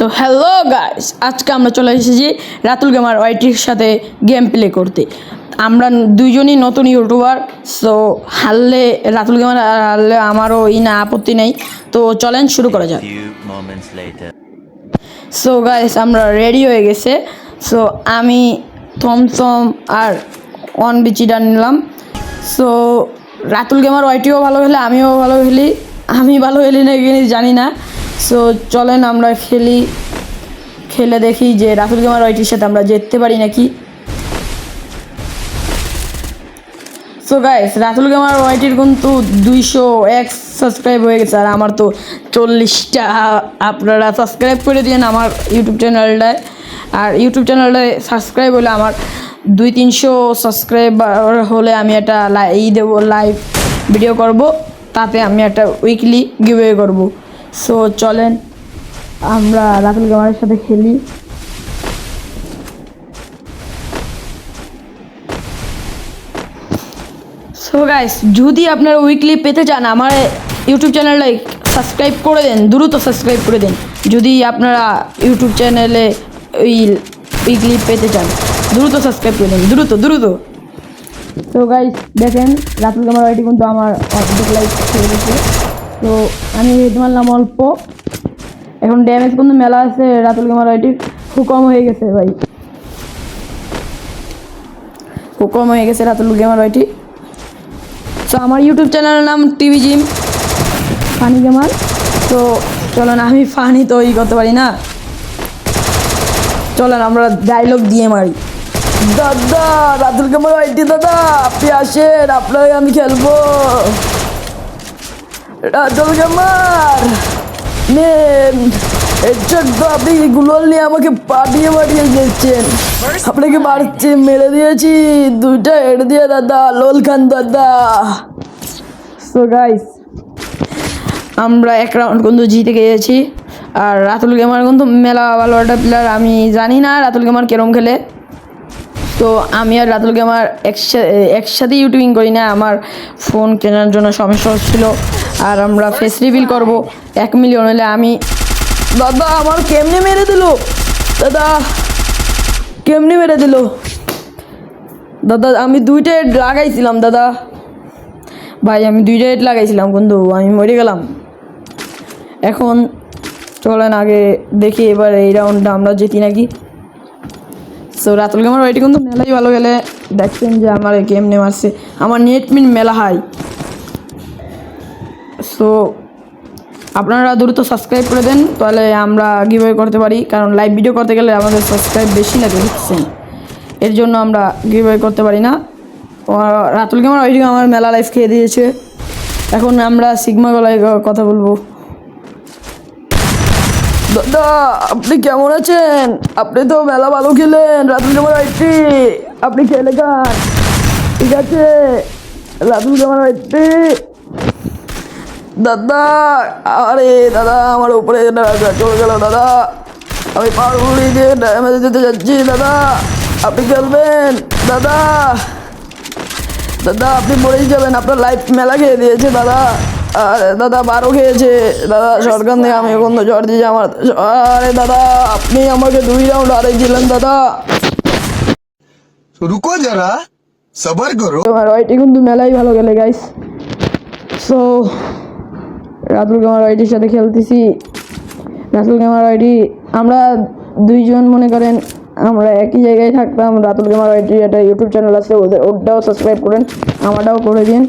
তো hello guys, আজকে আমরা চলে এসেছি রাতুল গেমার ওয়াইটির সাথে গেম প্লে করতে। আমরা দুইজনই নতুন ইউটিউবার, সো হারলে রাতুল গেমার হারলে আমারও না আপত্তি নেই। তো চলেন শুরু করা যাক। সো গাইস, আমরা রেডি হয়ে গেছে। সো আমি থমথম আর অন বিচিটা নিলাম। সো রাতুল গেমার ওয়াইটিও ভালো খেলে, আমিও ভালো খেলি। আমি ভালো খেলি না জানি না। সো চলেন আমরা খেলে দেখি যে রাতুল গেমার ওয়াইটির সাথে আমরা জিততে পারি নাকি। সো গাইস, রাতুল গেমার ওয়াইটির কিন্তু 201 সাবস্ক্রাইব হয়ে গেছে, আর আমার তো 40টা। আপনারা সাবস্ক্রাইব করে দিন আমার ইউটিউব চ্যানেলটায়। আর ইউটিউব চ্যানেলটায় সাবস্ক্রাইব হলে আমার 200-300 সাবস্ক্রাইবার হলে আমি একটা লাইভ ভিডিও করব, তাতে আমি একটা উইকলি গিভওয়ে করব। সো চলেন আমরা রাতুল গেমারের সাথে খেলি। সো গাইস, যদি আপনারা উইকলি পেতে চান আমার ইউটিউব চ্যানেলটাই সাবস্ক্রাইব করে দেন, দ্রুত সাবস্ক্রাইব করে দেন। যদি আপনারা ইউটিউব চ্যানেলে ওই উইকলি পেতে চান, দ্রুত সাবস্ক্রাইব করে দেন, দ্রুত দ্রুত। তো গাইস দেখেন, রাতুল গেমার ওয়াইটি কিন্তু আমার অর্ধেক লাইক হয়ে গেছে। তো আমি হেড মারলাম অল্প, এখন ড্যামেজ কিন্তু মেলা আছে। রাতুল গেমার ওয়াইটির হুকম হয়ে গেছে ভাই, হুকম হয়ে গেছে রাতুল গেমার ওয়াইটি। তো আমার ইউটিউব চ্যানেলের নাম টিভি জিম ফানি গেমার। তো চলেন, আমি ফানি তো করতে পারি না, চলেন আমরা ডায়লগ দিয়ে মারি। দাদা রাতুল গেমার ওয়াইটি দাদা, আপনি আসেন, আপনাকে আমি খেলবো। রাতুল গেমার নেন, আপনি গুলোল নিয়ে আমাকে পাঠিয়ে দিয়েছেন। আপনাকে মারছে, মেরে দিয়েছি 2টা হেড দিয়ে দাদা, লোল খান দাদা। সো গাইস, আমরা 1 রাউন্ড কিন্তু জিতে গিয়েছি। আর রাতুল গেমার কিন্তু মেলা ভালো একটা প্লেয়ার। আমি জানি না রাতুল গেমার কেরম খেলে। তো আমি আর রাতুল গেমার একসাথে ইউটিউবিং করি না, আমার ফোন কেনার জন্য সমস্যা হচ্ছিল। আর আমরা ফেস রিভিল করব 1 মিলিয়ন হলে। আমি দাদা আমার কেমনে মেরে দিল, দাদা কেমনে মেরে দিল দাদা। আমি 2টা হেড লাগাইছিলাম দাদা, ভাই আমি 2টা হেড লাগাইছিলাম কিন্তু আমি মরে গেলাম। এখন চলেন আগে দেখি এবার এই রাউন্ডটা আমরা জিতি নাকি। সো রাতুল গেমার ওয়াইটি কিন্তু মেলাই ভালো গেলে, দেখছেন যে আমার কেমনে মারছে, আমার নেট মিন মেলা হাই। সো আপনারা দ্রুত সাবস্ক্রাইব করে দেন, তাহলে আমরা গিভওয়ে করতে পারি। কারণ লাইভ ভিডিও করতে গেলে আমাদের সাবস্ক্রাইব বেশি লাগে, বুঝছেন, এর জন্য আমরা গিভওয়ে করতে পারি না। রাতুল গেমার ওইটি আমার মেলা লাইফ খেয়ে দিয়েছে। এখন আমরা সিগমা গলায় কথা বলবো। দাদা আপনি কেমন আছেন? আপনি তো মেলা ভালো খেলেন রাতুল গেমার ওয়াইটি, আপনি খেলে খান, ঠিক আছে রাতুল গেমার ওয়াইটি। দাদা আরে দাদা আমার উপরে চলে গেল দাদা, আমি পারবলি দিয়ে ড্যামেজ দিতে যাচ্ছি দাদা, আপনি খেলবেন দাদা। দাদা আপনি মরেই যাবেন, আপনার লাইফ মেলা খেয়ে দিয়েছে দাদা। আরে দাদা 12 খেয়েছে দাদা, সরকার থেকে আমি এখন তো জ্বর দিয়েছে আমার। আরে দাদা আপনি আমাকে 2 রাউন্ড হারাই দিলেন দাদা। রুকো যারা, সবার করো। তোমার ওয়াইটি কিন্তু মেলাই ভালো গেলে গাইস। সো রাতুল গেমার ওয়াইটির সাথে খেলতেছি। রাতুল গেমার ওয়াইটি আমরা দুইজন মনে করেন আমরা একই জায়গায় থাকতাম। রাতুল গেমার ওয়াইটির একটা ইউটিউব চ্যানেল আছে, ওটাও সাবস্ক্রাইব করেন, আমারটাও করে দিন।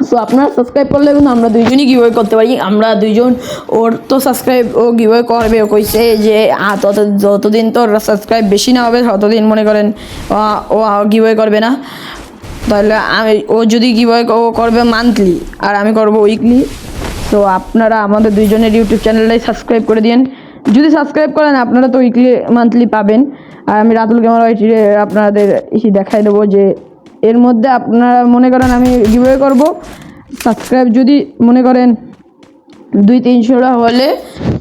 সো আপনারা সাবস্ক্রাইব করলে কিন্তু আমরা দুইজনই গিভওয়ে করতে পারি। আমরা দুইজন, ওর তো সাবস্ক্রাইব ও গিভওয়ে করবে, ও কইছে যে যতদিন তোর সাবস্ক্রাইব বেশি না হবে ততদিন মনে করেন ও গিভওয়ে করবে না। তাহলে ও যদি গিভওয়ে করবে মান্থলি আর আমি করব উইকলি। তো আপনারা আমাদের দুইজনের ইউটিউব চ্যানেলটাই সাবস্ক্রাইব করে দিন। যদি সাবস্ক্রাইব করেন আপনারা তো উইকলি মান্থলি পাবেন। আর আমি রাতুল গেমার ওয়াইটির আপনাদের দেখাই দেবো যে এর মধ্যে আপনারা মনে করেন আমি গিভওয়ে করব। সাবস্ক্রাইব যদি মনে করেন 200-300 হলে,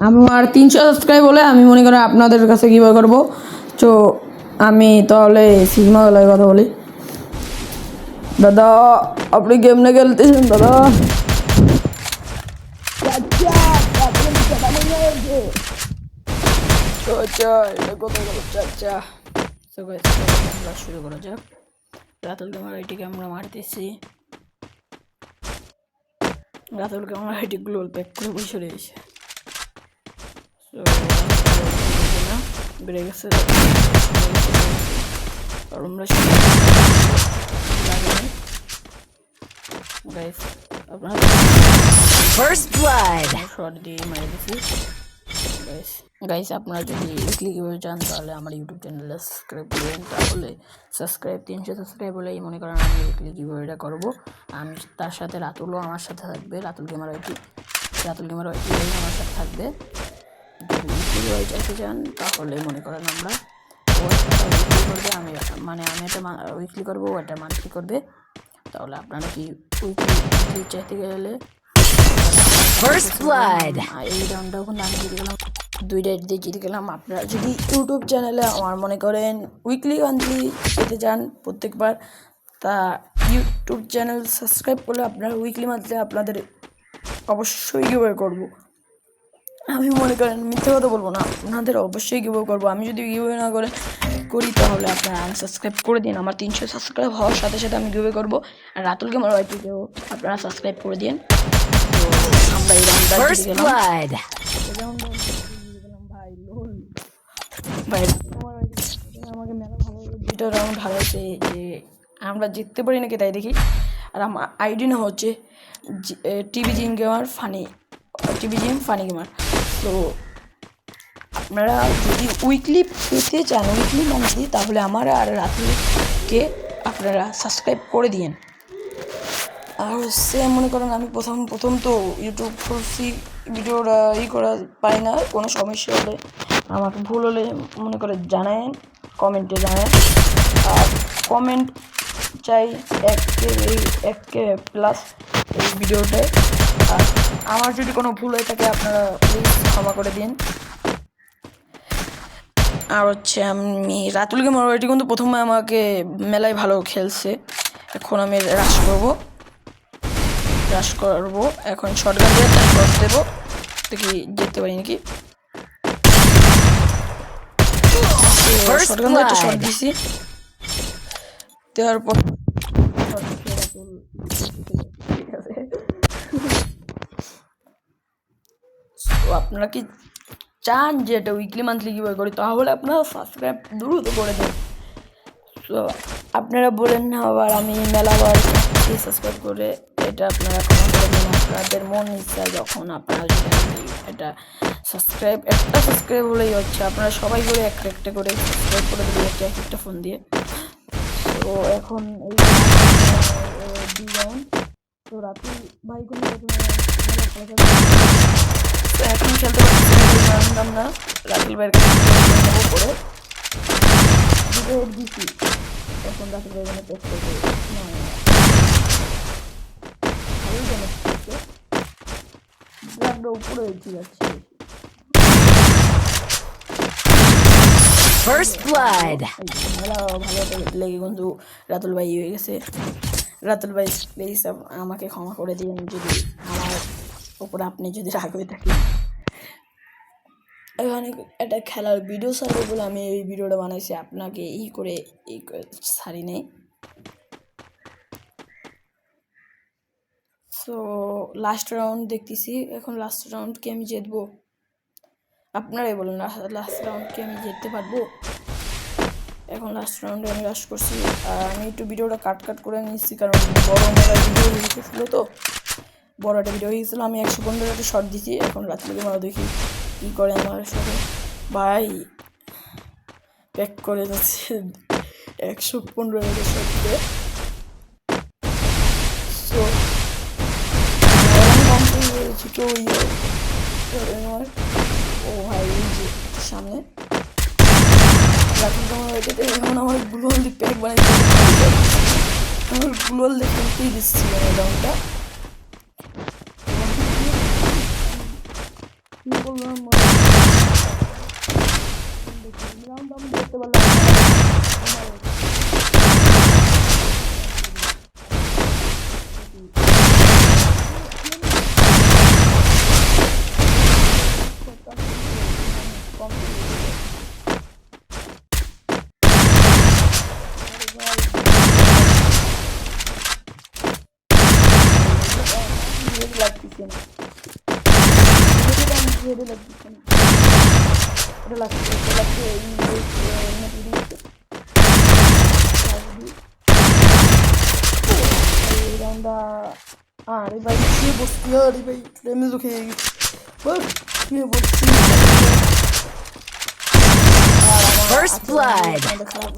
আমার 300 সাবস্ক্রাইব হলে আমি মনে করেন আপনাদের কাছে গিভওয়ে করব। তো আমি তাহলে সিগমা গলায় কথা বলি। দাদা আপনি কেমনে খেলতেছেন দাদা? আচ্ছা এটা কোথায় গেল চাচা। তো গাইস আমরা শুরু করা যাক। রাতুল গেমার আইডিকে আমরা মারতেছি। রাতুল গেমার আইডি গ্লোল প্যাক করে বসে রয়েছে। না বেড়ে গেছে আর আমরা গাইস আপনারা First blood. শর্ট দিয়ে মেরে দিছি। গাইস আপনারা যদি উইকলি কিভাবে চান তাহলে আমার ইউটিউব চ্যানেলে সাবস্ক্রাইব করবেন। তাহলে সাবস্ক্রাইব 300 সাবস্ক্রাইব হলেই মনে করেন আমি উইকলি কিভাবেটা করবো। আমি তার সাথে রাতুলও আমার সাথে থাকবে। রাতুল গেমার আইডি আমার সাথে থাকবে। যদি উইকলি কিভাবে চাইতে চান তাহলে মনে করেন আমরা উইকলি করবে, আমি একটা উইকলি করবো, একটা মান্থলি করবে। তাহলে আপনারা কি উইকলি চাইতে গেলে First blood. এই রাউন্ডটাও কিন্তু আমি জিতে গেলাম, 2টা দিয়ে জিতে গেলাম। আপনারা যদি ইউটিউব চ্যানেলে আমার মনে করেন উইকলি মান্থলি যেতে চান প্রত্যেকবার, তা ইউটিউব চ্যানেল সাবস্ক্রাইব করলে আপনারা উইকলি মান্থলি আপনাদের অবশ্যই গিভওয়ে করবো। আমি মনে করেন মিথ্যে কথা বলবো না, আপনাদের অবশ্যই গিভওয়ে করবো। আমি যদি গিভওয়ে না করি তাহলে আপনারা আনসাবস্ক্রাইব করে দিন। আমার 300 সাবস্ক্রাইব হওয়ার সাথে সাথে আমি গিভওয়ে করবো। আর রাতুল গেমার আইডিকেও আপনারা সাবস্ক্রাইব করে দিন। আমরা এই রাউন্ডটা জিতে গেলাম। ভাই আমাকে মেলা ভালো 2টা রাউন্ড হারাইছে যে আমরা জিততে পারি নাকি তাই দেখি। আর আমার আইডি না হচ্ছে টিভি জিম ফানি গেমার। তো আপনারা যদি উইকলি পেতে চান, উইকলি মান্থলি, তাহলে আমার আর রাতুলকে আপনারা সাবস্ক্রাইব করে দিন। আর হচ্ছে মনে করেন আমি প্রথম তো ইউটিউব করছি, ভিডিওটা করা পারি না। কোনো সমস্যা হলে আমাকে ভুল হলে মনে করে জানায়েন, কমেন্টে জানায়েন। আর কমেন্ট চাই 1K প্লাস এই ভিডিওটায়। আর আমার যদি কোনো ভুল হয়ে থাকে আপনারা প্লিজ ক্ষমা করে দিন। আর হচ্ছে আমি রাতুল গেমার আইডি কিন্তু প্রথমে আমাকে মেলায় ভালো খেলছে। এখন আমি রাশ করবো। এখন শর্টগান দিয়ে একটা শর্ট দেবো, দেখি যেতে পারি নাকি। শর্টগান দিয়ে একটা শর্ট দিছি, দেওয়ার পর আপনারা কি চান যে এটা উইকলি মান্থলি কীভাবে করি, তাহলে আপনারা সাবস্ক্রাইব দ্রুত করে দেন। তো আপনারা বলেন না আবার আমি মেলাবার সাবস্ক্রাইব করে, এটা আপনারা ক্ষমা করে দেন। আপনাদের মন ইচ্ছা যখন আপনারা যদি এটা একটা সাবস্ক্রাইব হলেই হচ্ছে। আপনারা সবাই করে একটা করে সাবস্ক্রাইব করে দেবেন একটা ফোন দিয়ে। তো এখন এই 2 রাউন্ড তো রাতুল ভাই কোনো এখন খেলতে পারতাম না। রাতুল ভাইয়ের করে দিচ্ছি। এখন রাতুল ভাই যেন টেস্ট করবে উপরে যাচ্ছে। First blood. ভালো লেগে কিন্তু রাতুল ভাই হয়ে গেছে। রাতুল ভাই প্লিজ আমাকে ক্ষমা করে দিন যদি আমার উপর আপনি যদি রাগ হয়ে থাকেন। এখানে একটা খেলার ভিডিও ছাড়বো বলে আমি এই ভিডিওটা বানাইছি, আপনাকে করে ছাড়ি নেই। সো লাস্ট রাউন্ড দেখতেছি, এখন লাস্ট রাউন্ডকে আমি জিতবো। আপনারাই বলুন লাস্ট রাউন্ডকে আমি জিততে পারবো। এখন লাস্ট রাউন্ডে আমি রাশ করছি। আর আমি একটু ভিডিওটা কাট করে নিচ্ছি, কারণ বড় ভিডিও হয়ে গেছিলো, তো বড় একটা ভিডিও হয়ে গেছিলো। আমি 115 শর্ট দিচ্ছি। এখন রাত্রে মারা দেখি কী করে আমার সাথে। ভাই প্যাক করে যাচ্ছে 115 শর্ট দিয়ে। সো ছোটো আমার ও ভাই সামনে এখন আমার গ্লোয়াল দিয়ে প্যাক বানাইতে, আমার গ্লোয়াল দেখে দিচ্ছি রাউন্ডটা। দেখতে পারলাম লাগতেছে না হেডে লাগতেছে না এটা লাগছে এই রাউন্ডটা আরে ভাই কি বসছি আরে ভাই ড্যামেজ খেয়ে গেছি বস কি বলছি First blood. খারাপ